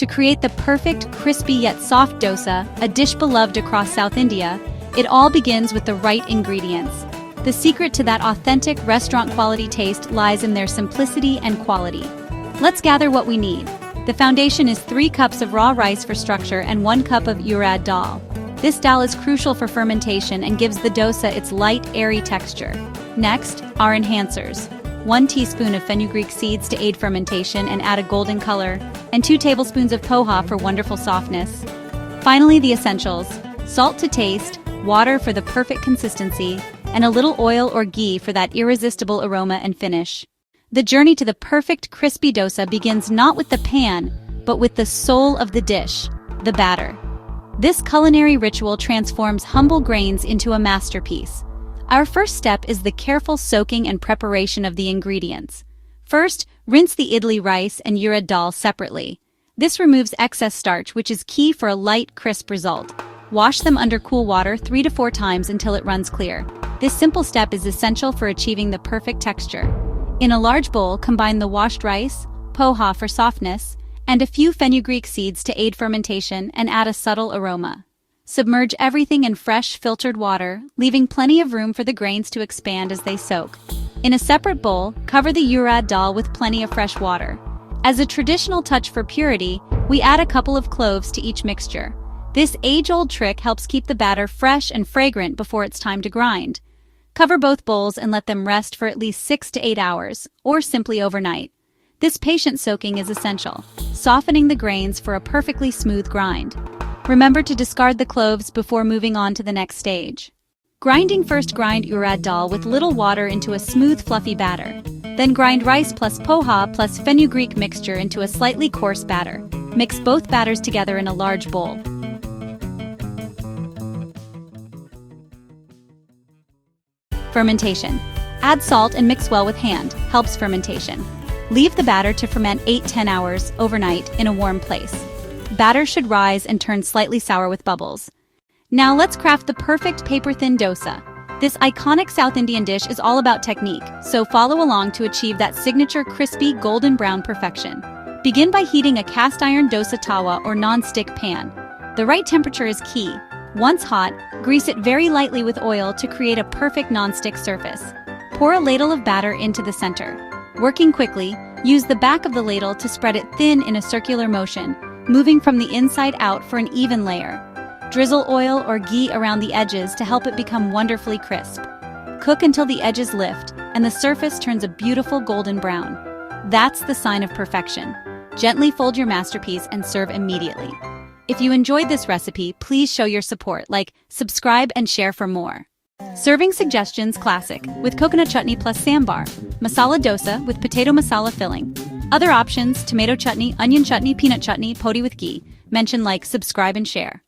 To create the perfect, crispy yet soft dosa, a dish beloved across South India, it all begins with the right ingredients. The secret to that authentic restaurant-quality taste lies in their simplicity and quality. Let's gather what we need. The foundation is 3 cups of raw rice for structure and 1 cup of urad dal. This dal is crucial for fermentation and gives the dosa its light, airy texture. Next, our enhancers. 1 teaspoon of fenugreek seeds to aid fermentation and add a golden color, and 2 tablespoons of poha for wonderful softness. Finally, the essentials: salt to taste, water for the perfect consistency, and a little oil or ghee for that irresistible aroma and finish. The journey to the perfect crispy dosa begins not with the pan, but with the soul of the dish, the batter. This culinary ritual transforms humble grains into a masterpiece. Our first step is the careful soaking and preparation of the ingredients. First, rinse the idli rice and urad dal separately. This removes excess starch, which is key for a light, crisp result. Wash them under cool water 3 to 4 times until it runs clear. This simple step is essential for achieving the perfect texture. In a large bowl, combine the washed rice, poha for softness, and a few fenugreek seeds to aid fermentation and add a subtle aroma. Submerge everything in fresh, filtered water, leaving plenty of room for the grains to expand as they soak. In a separate bowl, cover the urad dal with plenty of fresh water. As a traditional touch for purity, we add a couple of cloves to each mixture. This age-old trick helps keep the batter fresh and fragrant before it's time to grind. Cover both bowls and let them rest for at least 6 to 8 hours, or simply overnight. This patient soaking is essential, softening the grains for a perfectly smooth grind. Remember to discard the cloves before moving on to the next stage. Grinding: first grind urad dal with little water into a smooth, fluffy batter. Then grind rice plus poha plus fenugreek mixture into a slightly coarse batter. Mix both batters together in a large bowl. Fermentation. Add salt and mix well with hand, helps fermentation. Leave the batter to ferment 8-10 hours overnight in a warm place. Batter should rise and turn slightly sour with bubbles. Now let's craft the perfect paper-thin dosa. This iconic South Indian dish is all about technique, so follow along to achieve that signature crispy golden brown perfection. Begin by heating a cast iron dosa tawa or non-stick pan. The right temperature is key. Once hot, grease it very lightly with oil to create a perfect non-stick surface. Pour a ladle of batter into the center. Working quickly, use the back of the ladle to spread it thin in a circular motion, moving from the inside out for an even layer. Drizzle oil or ghee around the edges to help it become wonderfully crisp. Cook until the edges lift and the surface turns a beautiful golden brown. That's the sign of perfection. Gently fold your masterpiece and serve immediately. If you enjoyed this recipe, please show your support, like, subscribe, and share for more. Serving suggestions: classic, with coconut chutney plus sambar. Masala dosa with potato masala filling. Other options: tomato chutney, onion chutney, peanut chutney, podi with ghee. Mention, like, subscribe, and share.